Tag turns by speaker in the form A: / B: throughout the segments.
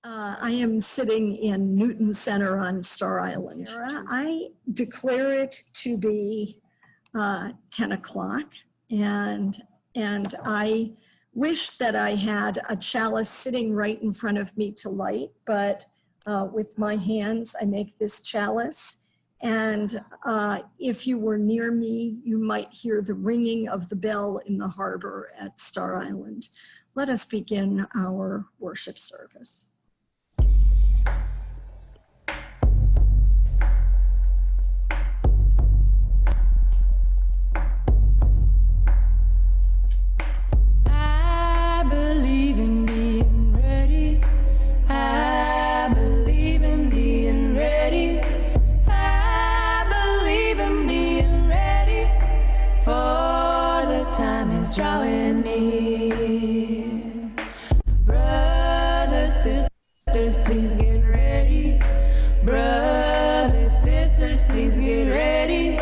A: I am sitting in Newton Center on Star Island. I declare it to be 10 o'clock, and I wish that I had a chalice sitting right in front of me to light, but with my hands, I make this chalice. And if you were near me, you might hear the ringing of the bell in the harbor at Star Island. Let us begin our worship service.
B: I believe in being ready. I believe in being ready. I believe in being ready, for the time is drawing near. Brothers, sisters, please get ready. Brothers, sisters, please get ready.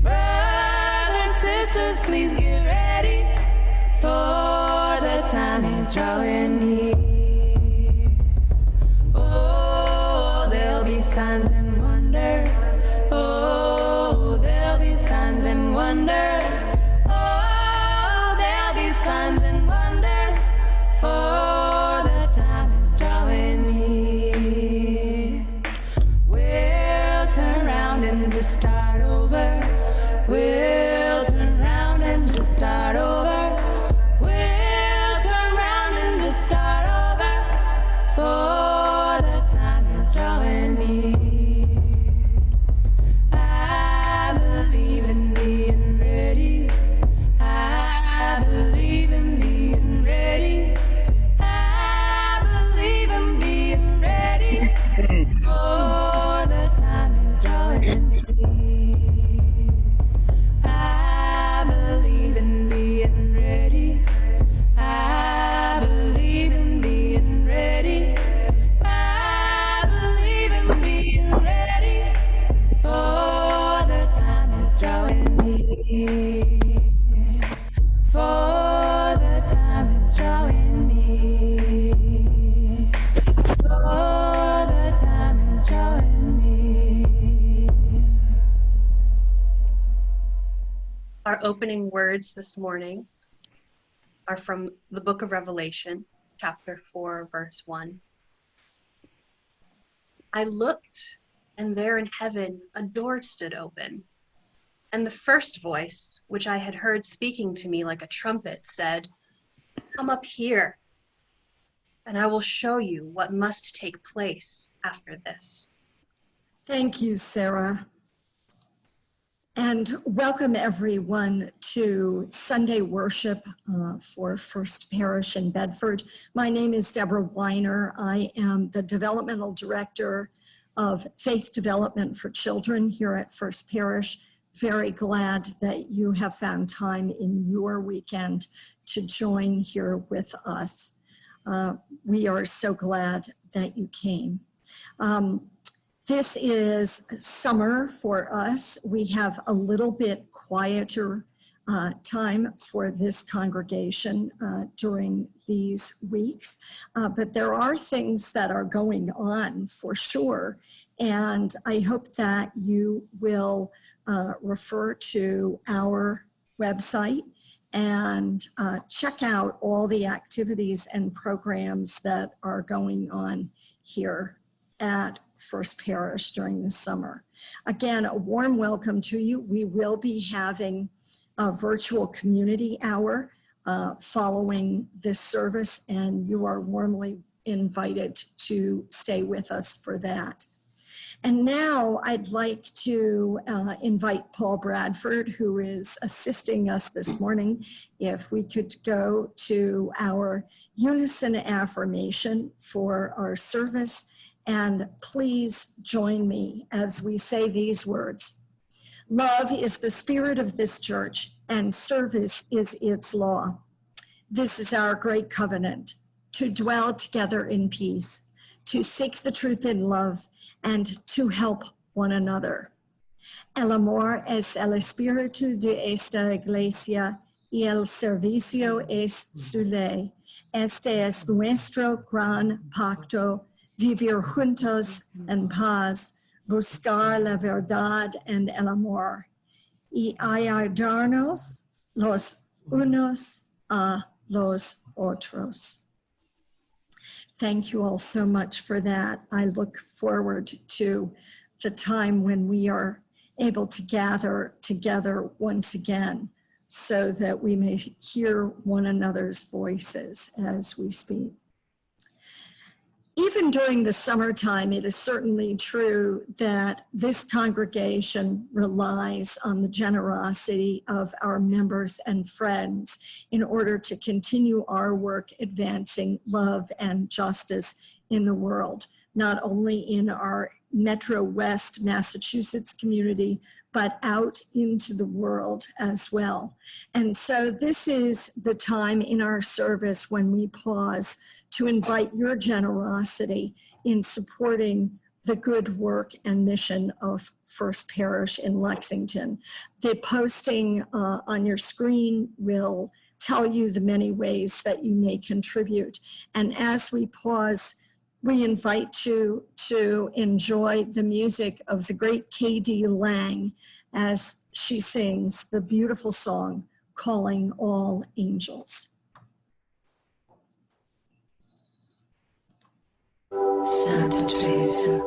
B: Brothers, sisters, please get ready, for the time is drawing near. Oh, there'll be signs and wonders. Oh, there'll be signs and wonders. Oh, there'll be signs and wonders, for the time is drawing near. We'll turn around and just start over. We'll turn around and just start over. We'll turn around and just start over, for the time is drawing near. I believe in being ready. I believe in being ready. I believe in being ready, for the time is drawing near. I believe in being ready. I believe in being ready. I believe in being ready, for the time is drawing near. For the time is drawing near. For the time is drawing near.
C: Our opening words this morning are from the book of Revelation, chapter 4, verse 1. I looked, and there in heaven a door stood open. And the first voice, which I had heard speaking to me like a trumpet, said, "Come up here, and I will show you what must take place after this."
A: Thank you, Sarah. And welcome everyone to Sunday worship for First Parish in Bedford. My name is Deborah Weiner. I am the Developmental Director of Faith Development for Children here at First Parish. Very glad that you have found time in your weekend to join here with us. We are so glad that you came. This is summer for us. We have a little bit quieter time for this congregation during these weeks, but there are things that are going on for sure, and I hope that you will refer to our website and check out all the activities and programs that are going on here at First Parish during the summer. Again, a warm welcome to you. We will be having a virtual community hour following this service, and you are warmly invited to stay with us for that. And now I'd like to invite Paul Bradford, who is assisting us this morning, if we could go to our unison affirmation for our service. And please join me as we say these words. Love is the spirit of this church, and service is its law. This is our great covenant, to dwell together in peace, to seek the truth in love, and to help one another. El amor es el espíritu de esta iglesia y el servicio es su ley. Este es nuestro gran pacto vivir juntos en paz, buscar la verdad en el amor y ayudarnos los unos a los otros. Thank you all so much for that. I look forward to the time when we are able to gather together once again so that we may hear one another's voices as we speak. Even during the summertime, it is certainly true that this congregation relies on the generosity of our members and friends in order to continue our work advancing love and justice in the world, not only in our Metro West Massachusetts community, but out into the world as well. And so this is the time in our service when we pause to invite your generosity in supporting the good work and mission of First Parish in Lexington. The posting on your screen will tell you the many ways that you may contribute. And as we pause, we invite you to enjoy the music of the great K.D. Lang as she sings the beautiful song, Calling All Angels.
D: Santa Teresa,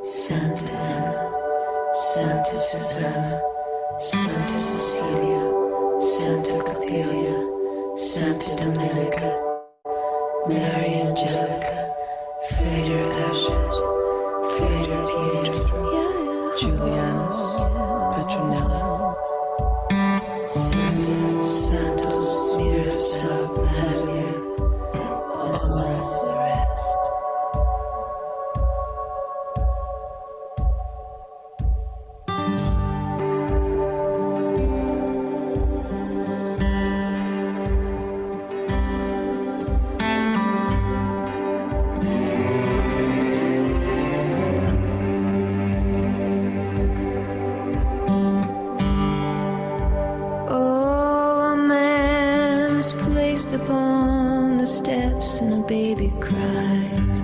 D: Santa Anna, Santa Susanna, Santa Cecilia, Santa Coppelia, Santa Domenica, Mary Angelica, Frater Ashes, Frater Pietro, Julianus, Petronella, Santa Santos, Mirasab, Vladimir, all the rest.
B: Upon the steps and a baby cries.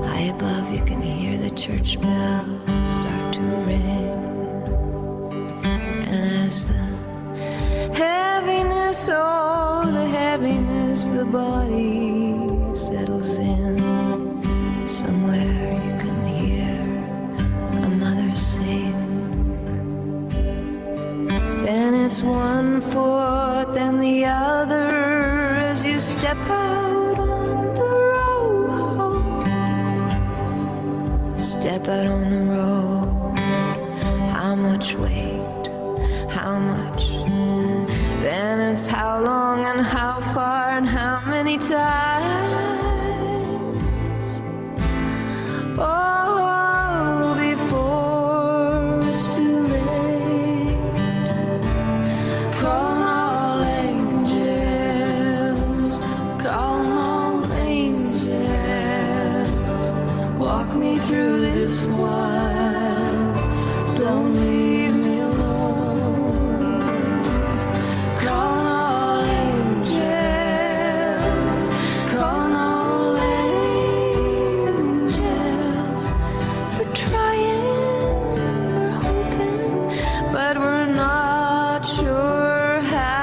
B: High above you can hear the church bells start to ring. And as the heaviness, oh the heaviness, the body settles in, somewhere you can hear a mother sing. Then it's one foot, then the other, as you step out on the road. Step out on the road. How much weight? How much? Then it's how long and how far and how many times. Oh, before it's too late. Call all angels. Call all angels. Walk me through this while. Don't leave me alone. Call all angels. Call all angels. We're trying, we're hoping, but we're not sure how.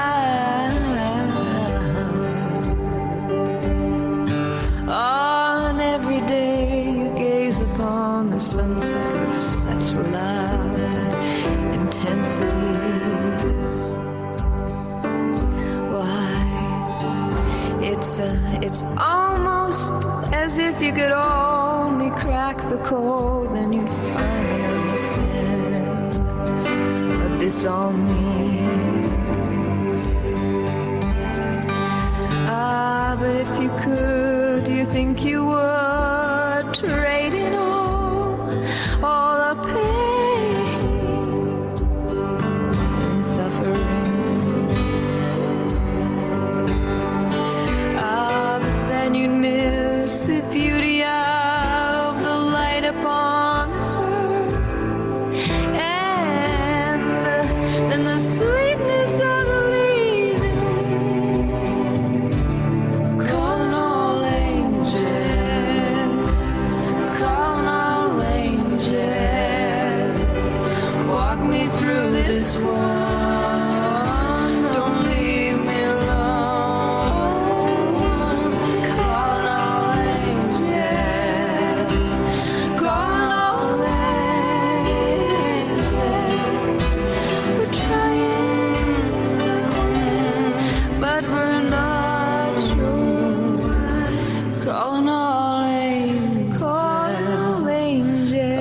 B: Oh, and every day you gaze upon the sunset with such love and intensity. Why, it's almost as if you could only crack the code, then you'd finally understand what this all means. Ah, but if you could, do you think you would trade in all the pain and suffering? Ah, but then you'd miss the beauty of the light upon this earth, and then the sweetness of the leaving. Calling all angels.
D: we're not sure. Calling all angels, calling all angels,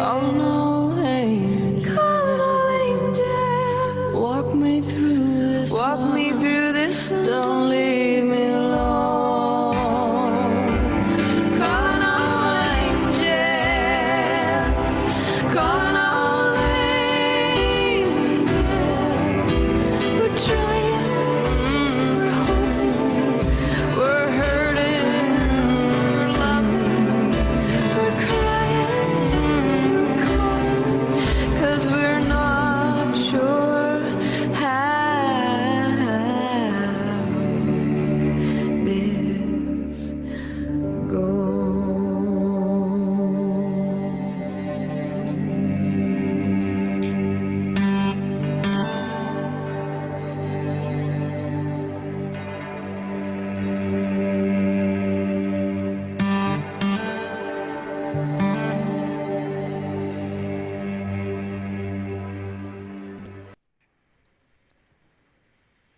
D: walk me through this one. Don't leave me alone. Calling all angels, calling all angels. We're trying, we're hoping, we're hurting, we're loving, we're crying, we're calling, 'cause we're not sure how this goes.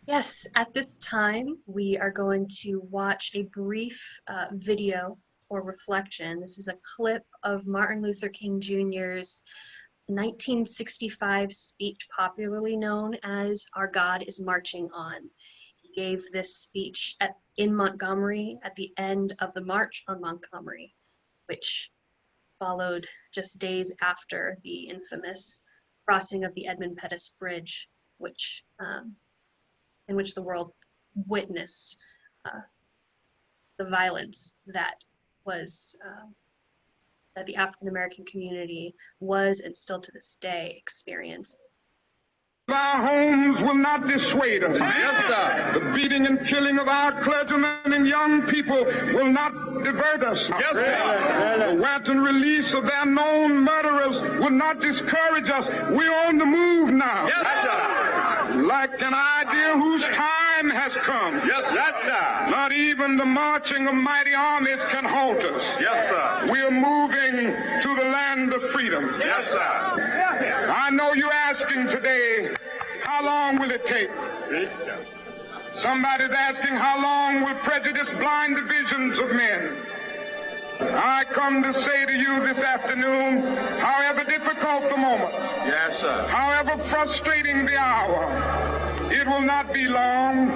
C: Yes, at this time, we are going to watch a brief video for reflection. This is a clip of Martin Luther King Jr.'s 1965 speech, popularly known as Our God is Marching On. He gave this speech in Montgomery at the end of the March on Montgomery, which followed just days after the infamous crossing of the Edmund Pettus Bridge, which in which the world witnessed the violence that was that the African American community was and still to this day experiences.
E: Our homes will not dissuade us. Yes, sir. The beating and killing of our clergymen and young people will not divert us. Yes, sir. The wanton release of their known murderers will not discourage us. We're on the move now. Yes, sir. Like an idea whose time has come. Yes, sir. Not even the marching of mighty armies can halt us. Yes, sir. We're moving to the land of freedom. Yes, sir. I know you're asking today, how long will it take? Somebody's asking, how long will prejudice blind the visions of men? I come to say to you this afternoon, however difficult the moment, yes, sir, however frustrating the hour, it will not be long,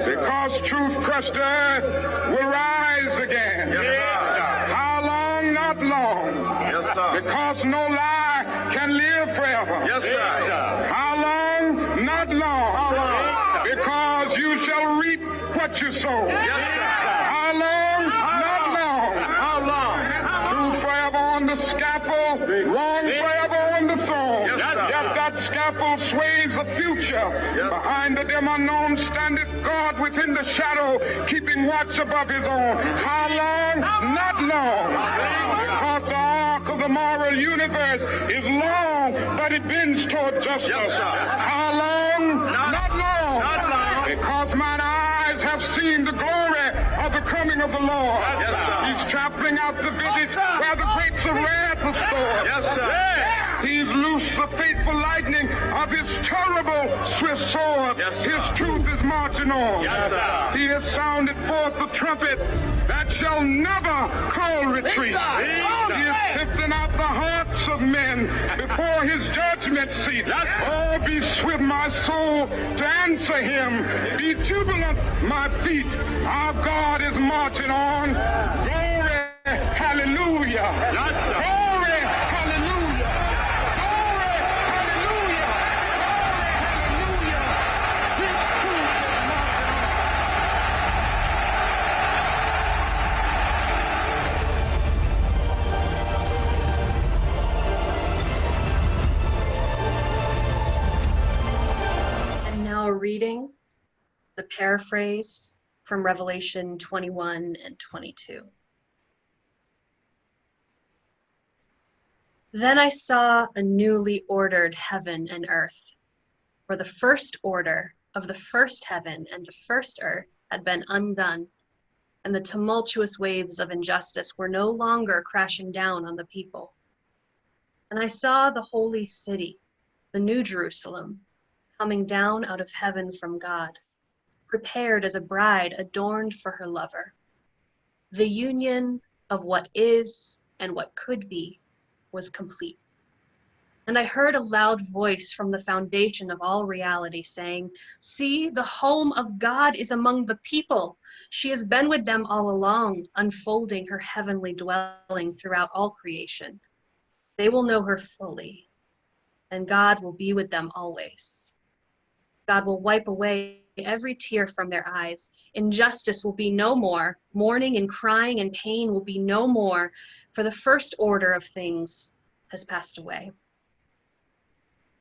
E: because truth crushed earth will rise again. Yes, sir. How long? Not long. Yes, sir. Because no lie can live forever. Yes, sir. How long? Not long. How long? Because you shall reap what you sow. Yes, sir. How long? Not long. How long? Truth forever on the scaffold, wrong forever on the throne. Yet that scaffold sways the future. Behind the dim unknown standeth God within the shadow, keeping watch above his own. How long? Not long. Because the arc of the moral universe is long, but it bends toward justice. How long? Not long. Not long. Because mine eyes have seen the glory of the coming of the Lord. He's trampling out the village where the grapes of wrath are stored. He's loosed the fateful lightning of his terrible swift sword. His truth is marching on. He has sounded forth the trumpet that shall never call retreat. He is sifting out the hearts of men before his judgment seat. Oh, be swift, my soul, to answer him. Be jubilant, my feet. Our God is marching on. Glory, hallelujah. Glory, hallelujah. Glory, hallelujah. Glory, hallelujah. His truth is marching on.
C: And now a reading, the paraphrase from Revelation 21 and 22. Then I saw a newly ordered heaven and earth, for the first order of the first heaven and the first earth had been undone, and the tumultuous waves of injustice were no longer crashing down on the people. And I saw the holy city, the New Jerusalem, coming down out of heaven from God, prepared as a bride adorned for her lover. The union of what is and what could be was complete. And I heard a loud voice from the foundation of all reality saying, "See, the home of God is among the people. She has been with them all along, unfolding her heavenly dwelling throughout all creation. They will know her fully, and God will be with them always. God will wipe away every tear from their eyes. Injustice will be no more. Mourning and crying and pain will be no more, for the first order of things has passed away."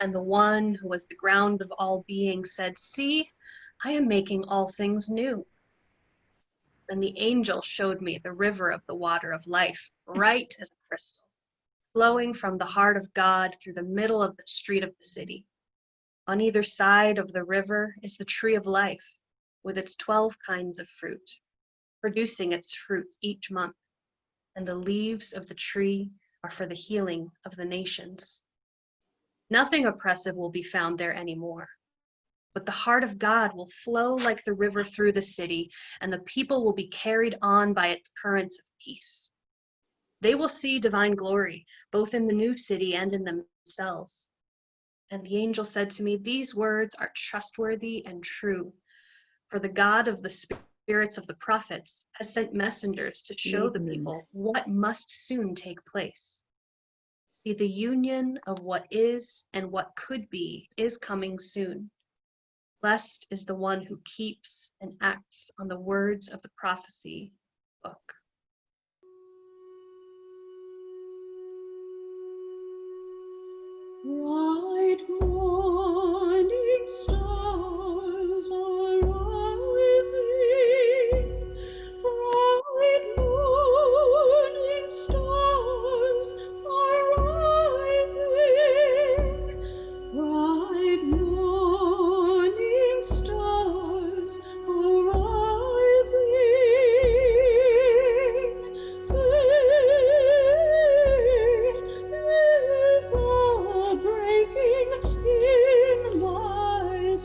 C: And the one who was the ground of all being said, "See, I am making all things new." And the angel showed me the river of the water of life, bright as crystal, flowing from the heart of God through the middle of the street of the city. On either side of the river is the tree of life, with its 12 kinds of fruit, producing its fruit each month. And the leaves of the tree are for the healing of the nations. Nothing oppressive will be found there anymore. But the heart of God will flow like the river through the city, and the people will be carried on by its currents of peace. They will see divine glory, both in the new city and in themselves. And the angel said to me, "These words are trustworthy and true, for the God of the spirits of the prophets has sent messengers to show the people what must soon take place. See, the union of what is and what could be is coming soon. Blessed is the one who keeps and acts on the words of the prophecy book."
F: Bright morning stars are rising. Bright morning stars are rising. Bright morning stars are rising. Day is breaking in my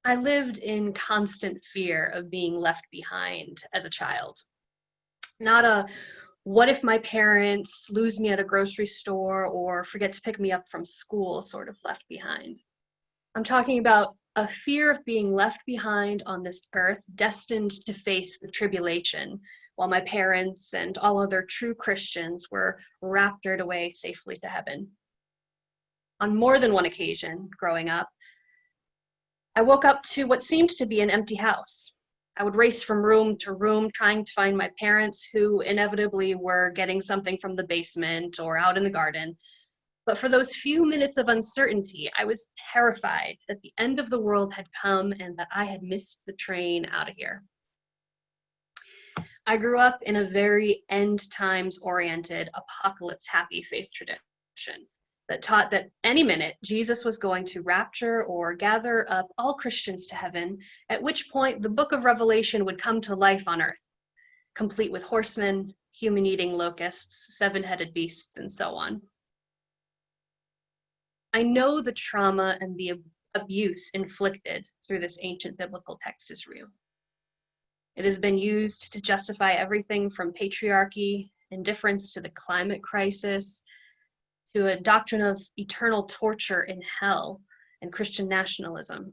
C: I lived in constant fear of being left behind as a child. Not a what if my parents lose me at a grocery store or forget to pick me up from school sort of left behind. I'm talking about a fear of being left behind on this earth, destined to face the tribulation, while my parents and all other true Christians were raptured away safely to heaven. On more than one occasion, growing up, I woke up to what seemed to be an empty house. I would race from room to room trying to find my parents, who inevitably were getting something from the basement or out in the garden. But for those few minutes of uncertainty, I was terrified that the end of the world had come and that I had missed the train out of here. I grew up in a very end times oriented, apocalypse happy faith tradition that taught that any minute Jesus was going to rapture or gather up all Christians to heaven, at which point the book of Revelation would come to life on earth, complete with horsemen, human-eating locusts, seven-headed beasts, and so on. I know the trauma and the abuse inflicted through this ancient biblical text is real. It has been used to justify everything from patriarchy, indifference to the climate crisis, to a doctrine of eternal torture in hell and Christian nationalism.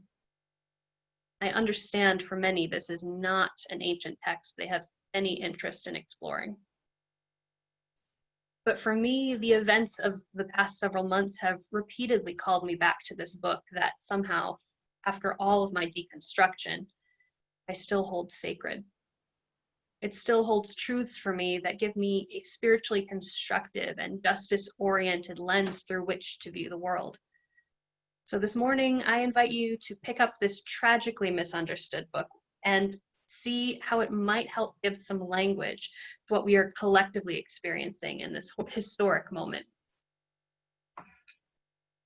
C: I understand for many this is not an ancient text they have any interest in exploring. But for me, the events of the past several months have repeatedly called me back to this book that somehow, after all of my deconstruction, I still hold sacred. It still holds truths for me that give me a spiritually constructive and justice-oriented lens through which to view the world. So this morning, I invite you to pick up this tragically misunderstood book and see how it might help give some language to what we are collectively experiencing in this historic moment.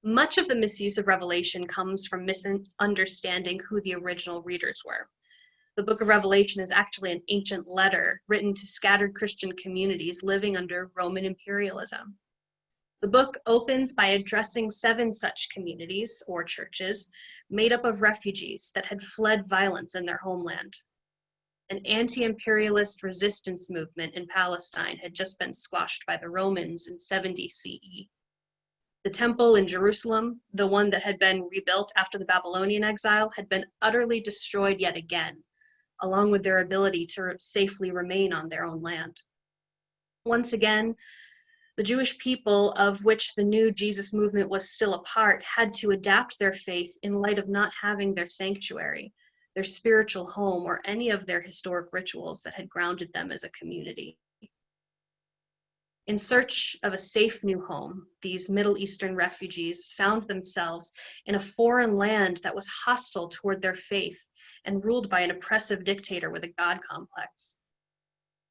C: Much of the misuse of Revelation comes from misunderstanding who the original readers were. The book of Revelation is actually an ancient letter written to scattered Christian communities living under Roman imperialism. The book opens by addressing 7 such communities or churches made up of refugees that had fled violence in their homeland. An anti-imperialist resistance movement in Palestine had just been squashed by the Romans in 70 CE. The temple in Jerusalem, the one that had been rebuilt after the Babylonian exile, had been utterly destroyed yet again, along with their ability to safely remain on their own land. Once again, the Jewish people, of which the new Jesus movement was still a part, had to adapt their faith in light of not having their sanctuary, their spiritual home, or any of their historic rituals that had grounded them as a community. In search of a safe new home, these Middle Eastern refugees found themselves in a foreign land that was hostile toward their faith and ruled by an oppressive dictator with a god complex.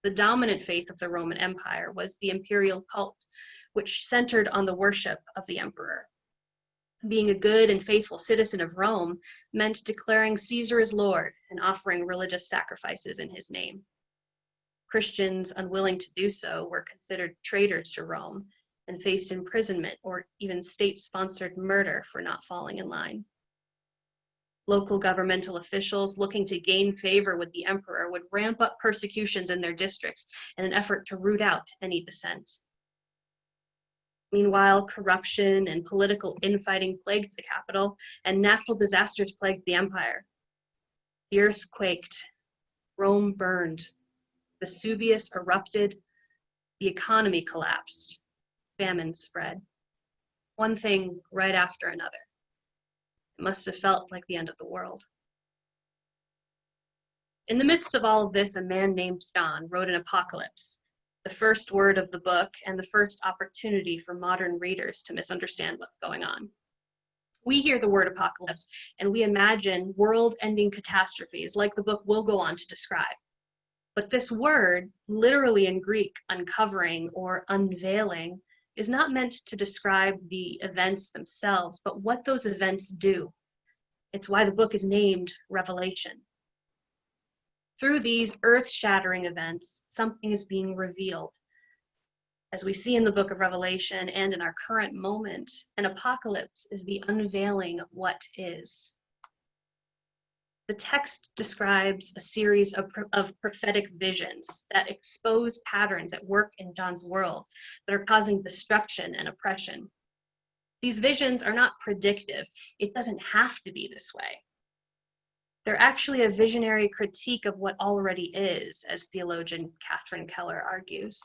C: The dominant faith of the Roman Empire was the imperial cult, which centered on the worship of the emperor. Being a good and faithful citizen of Rome meant declaring Caesar as Lord and offering religious sacrifices in his name. Christians unwilling to do so were considered traitors to Rome and faced imprisonment or even state-sponsored murder for not falling in line. Local governmental officials looking to gain favor with the emperor would ramp up persecutions in their districts in an effort to root out any dissent. Meanwhile, corruption and political infighting plagued the capital, and natural disasters plagued the empire. The earth quaked, Rome burned, Vesuvius erupted, the economy collapsed, famine spread. One thing right after another. It must have felt like the end of the world. In the midst of all of this, a man named John wrote an apocalypse, the first word of the book and the first opportunity for modern readers to misunderstand what's going on. We hear the word apocalypse and we imagine world-ending catastrophes like the book will go on to describe. But this word, literally in Greek, uncovering or unveiling, is not meant to describe the events themselves, but what those events do. It's why the book is named Revelation. Through these earth-shattering events, something is being revealed. As we see in the book of Revelation and in our current moment, an apocalypse is the unveiling of what is. The text describes a series of prophetic visions that expose patterns at work in John's world that are causing destruction and oppression. These visions are not predictive. It doesn't have to be this way. They're actually a visionary critique of what already is, as theologian Catherine Keller argues.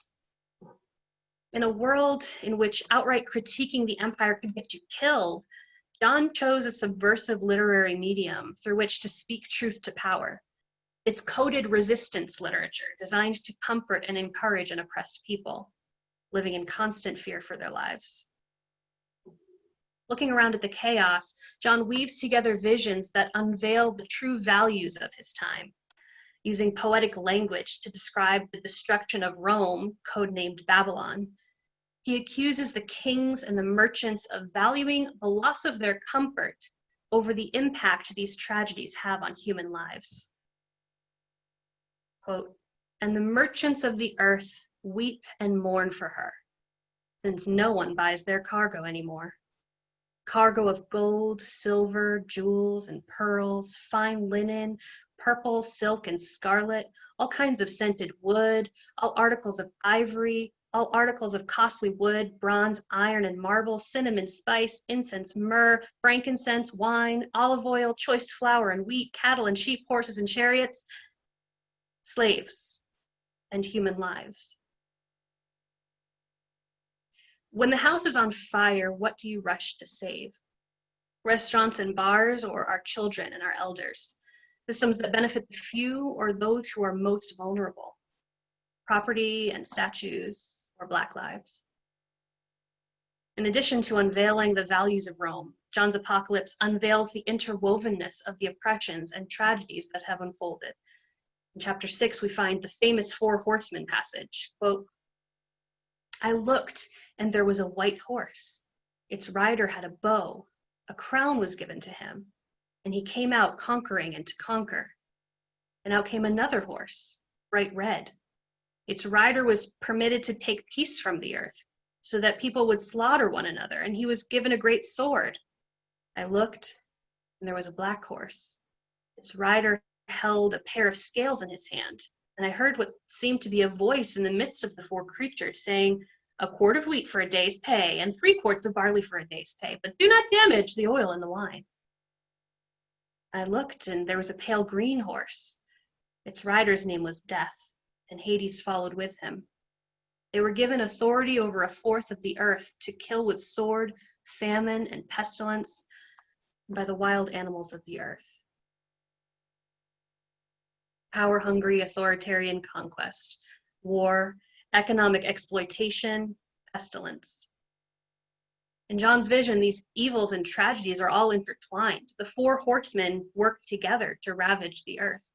C: In a world in which outright critiquing the empire could get you killed, John chose a subversive literary medium through which to speak truth to power. It's coded resistance literature designed to comfort and encourage an oppressed people, living in constant fear for their lives. Looking around at the chaos, John weaves together visions that unveil the true values of his time, using poetic language to describe the destruction of Rome, codenamed Babylon. He accuses the kings and the merchants of valuing the loss of their comfort over the impact these tragedies have on human lives. Quote, "And the merchants of the earth weep and mourn for her, since no one buys their cargo anymore. Cargo of gold, silver, jewels, and pearls, fine linen, purple, silk, and scarlet, all kinds of scented wood, all articles of ivory, all articles of costly wood, bronze, iron, and marble, cinnamon, spice, incense, myrrh, frankincense, wine, olive oil, choice flour and wheat, cattle and sheep, horses and chariots, slaves, and human lives. When the house is on fire, what do you rush to save? Restaurants and bars, or our children and our elders? Systems that benefit the few or those who are most vulnerable? Property and statues, or Black lives? In addition to unveiling the values of Rome, John's Apocalypse unveils the interwovenness of the oppressions and tragedies that have unfolded. In chapter 6, we find the famous Four Horsemen passage, quote, "I looked, and there was a white horse. Its rider had a bow. A crown was given to him, and he came out conquering and to conquer. And out came another horse, bright red. Its rider was permitted to take peace from the earth, so that people would slaughter one another, and he was given a great sword. I looked, and there was a black horse. Its rider held a pair of scales in his hand, and I heard what seemed to be a voice in the midst of the four creatures saying, 'A quart of wheat for a day's pay, and 3 quarts of barley for a day's pay, but do not damage the oil and the wine.' I looked, and there was a pale green horse. Its rider's name was Death, and Hades followed with him. They were given authority over 1/4 of the earth to kill with sword, famine, and pestilence by the wild animals of the earth." Power-hungry authoritarian conquest, war, economic exploitation, pestilence. In John's vision, these evils and tragedies are all intertwined. The four horsemen work together to ravage the earth.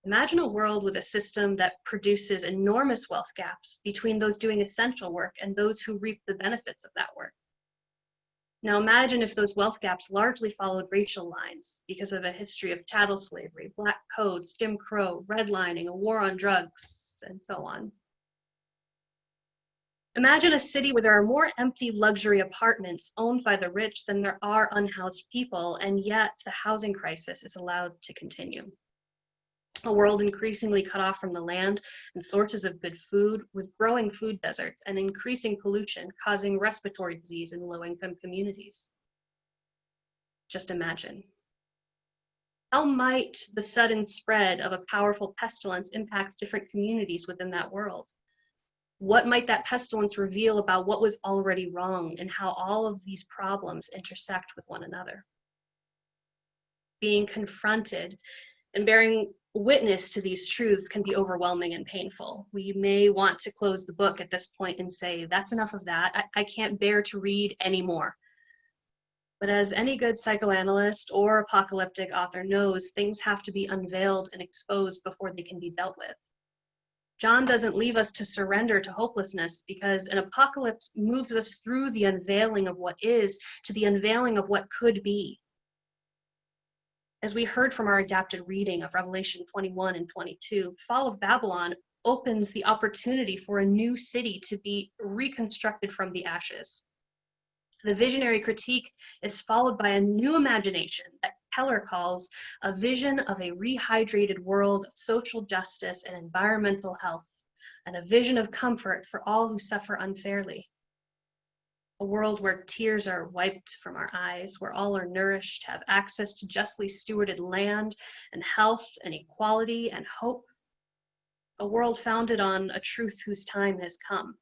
C: Imagine a world with a system that produces enormous wealth gaps between those doing essential work and those who reap the benefits of that work. Now imagine if those wealth gaps largely followed racial lines because of a history of chattel slavery, black codes, Jim Crow, redlining, a war on drugs, and so on. Imagine a city where there are more empty luxury apartments owned by the rich than there are unhoused people, and yet the housing crisis is allowed to continue. A world increasingly cut off from the land and sources of good food, with growing food deserts and increasing pollution causing respiratory disease in low-income communities. Just imagine. How might the sudden spread of a powerful pestilence impact different communities within that world? What might that pestilence reveal about what was already wrong and how all of these problems intersect with one another? Being confronted and bearing witness to these truths can be overwhelming and painful. We may want to close the book at this point and say, that's enough of that. I can't bear to read anymore. But as any good psychoanalyst or apocalyptic author knows, things have to be unveiled and exposed before they can be dealt with. John doesn't leave us to surrender to hopelessness because an apocalypse moves us through the unveiling of what is to the unveiling of what could be. As we heard from our adapted reading of Revelation 21 and 22, the fall of Babylon opens the opportunity for a new city to be reconstructed from the ashes. The visionary critique is followed by a new imagination that Keller calls a vision of a rehydrated world of social justice and environmental health, and a vision of comfort for all who suffer unfairly. A world where tears are wiped from our eyes, where all are nourished, have access to justly stewarded land and health and equality and hope. A world founded on a truth whose time has come.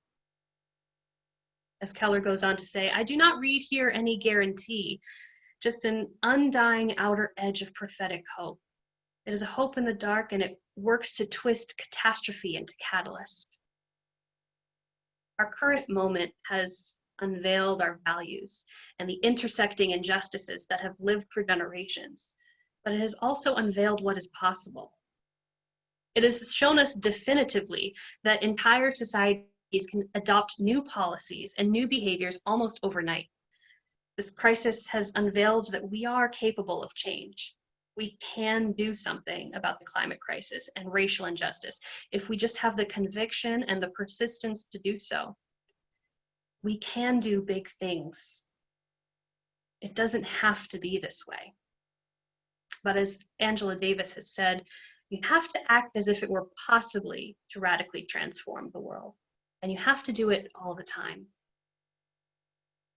C: As Keller goes on to say, I do not read here any guarantee, just an undying outer edge of prophetic hope. It is a hope in the dark, and it works to twist catastrophe into catalyst. Our current moment has unveiled our values and the intersecting injustices that have lived for generations, but it has also unveiled what is possible. It has shown us definitively that entire societies can adopt new policies and new behaviors almost overnight. This crisis has unveiled that we are capable of change. We can do something about the climate crisis and racial injustice if we just have the conviction and the persistence to do so. We can do big things. It doesn't have to be this way. But as Angela Davis has said, you have to act as if it were possibly to radically transform the world, and you have to do it all the time.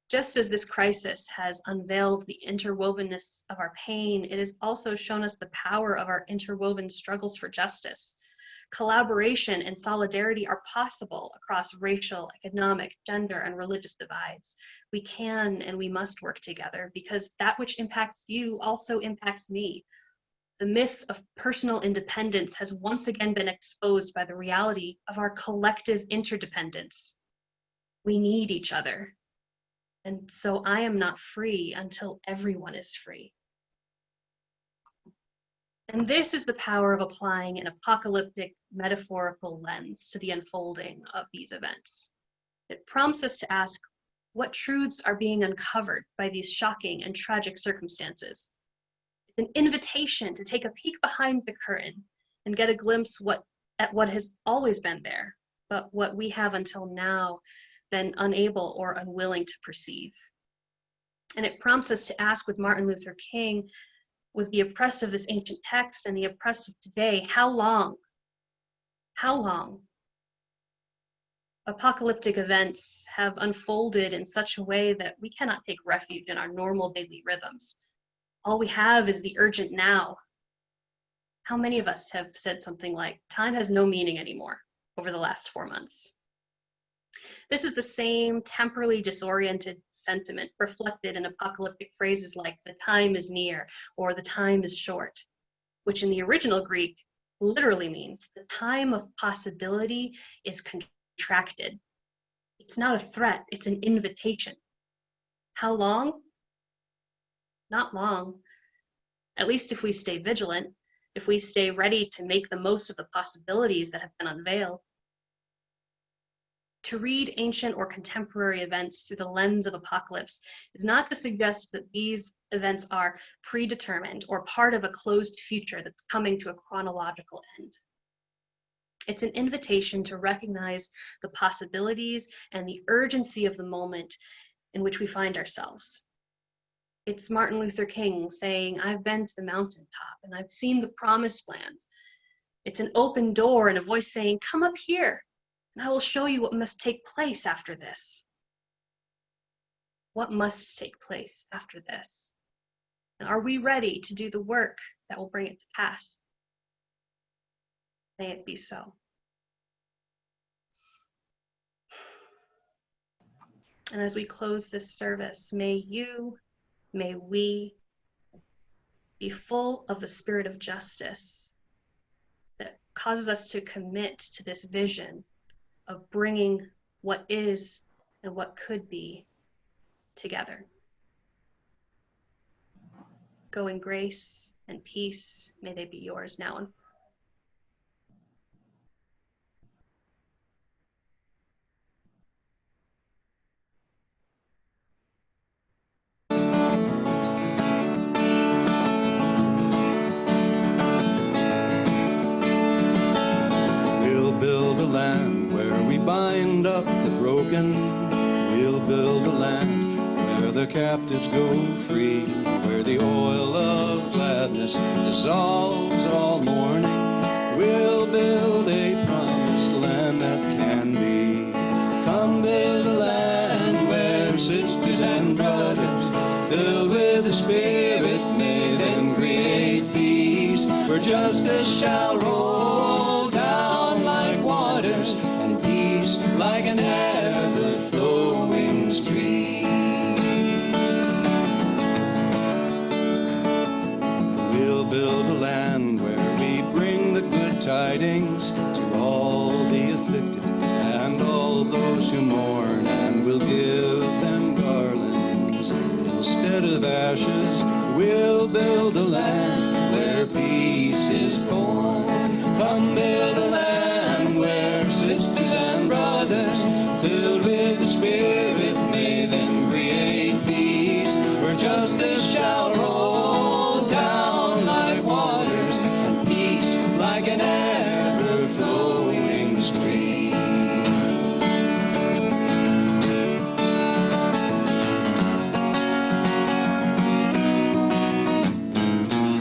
C: Just as this crisis has unveiled the interwovenness of our pain, it has also shown us the power of our interwoven struggles for justice. Collaboration and solidarity are possible across racial, economic, gender, and religious divides. We can and we must work together because that which impacts you also impacts me. The myth of personal independence has once again been exposed by the reality of our collective interdependence. We need each other. And so I am not free until everyone is free. And this is the power of applying an apocalyptic metaphorical lens to the unfolding of these events. It prompts us to ask, what truths are being uncovered by these shocking and tragic circumstances? It's an invitation to take a peek behind the curtain and get a glimpse at what has always been there, but what we have until now been unable or unwilling to perceive. And it prompts us to ask with Martin Luther King, with the oppressed of this ancient text and the oppressed of today, how long? How long? Apocalyptic events have unfolded in such a way that we cannot take refuge in our normal daily rhythms. All we have is the urgent now. How many of us have said something like, time has no meaning anymore over the last 4 months? This is the same temporally disoriented sentiment reflected in apocalyptic phrases like the time is near or the time is short, which in the original Greek literally means the time of possibility is contracted. It's not a threat, it's an invitation. How long? Not long. At least if we stay vigilant, if we stay ready to make the most of the possibilities that have been unveiled. To read ancient or contemporary events through the lens of apocalypse is not to suggest that these events are predetermined or part of a closed future that's coming to a chronological end. It's an invitation to recognize the possibilities and the urgency of the moment in which we find ourselves. It's Martin Luther King saying, I've been to the mountaintop and I've seen the promised land. It's an open door and a voice saying, come up here. And I will show you what must take place after this. What must take place after this? And are we ready to do the work that will bring it to pass? May it be so. And as we close this service, may we be full of the spirit of justice that causes us to commit to this vision of bringing what is and what could be together. Go in grace and peace. May they be yours now and
G: bind up the broken. We'll build a land where the captives go free, where the oil of filled with the Spirit, may then create peace, where justice shall roll down like waters, and peace like an ever-flowing stream. We'll build a land where we bring the good tidings to all the afflicted and all those who mourn, and we'll give them garlands instead of ashes. We'll build a land where peace is born. Come build a land where sisters and brothers, filled with the Spirit, may then create peace, where justice shall roll down like waters, and peace like an ever-flowing stream.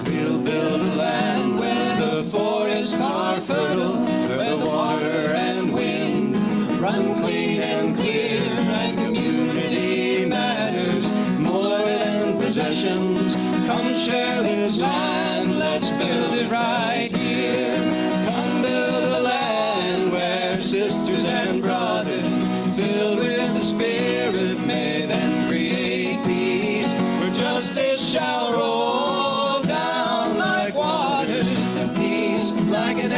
G: We'll build a land where the forests are fertile, where the water and wind run clean and clear, and community matters more than possessions. Come share this land, let's build it right here. Come build a land where sisters and brothers, filled with the Spirit, may then create peace, where justice shall roll down like waters, and peace like an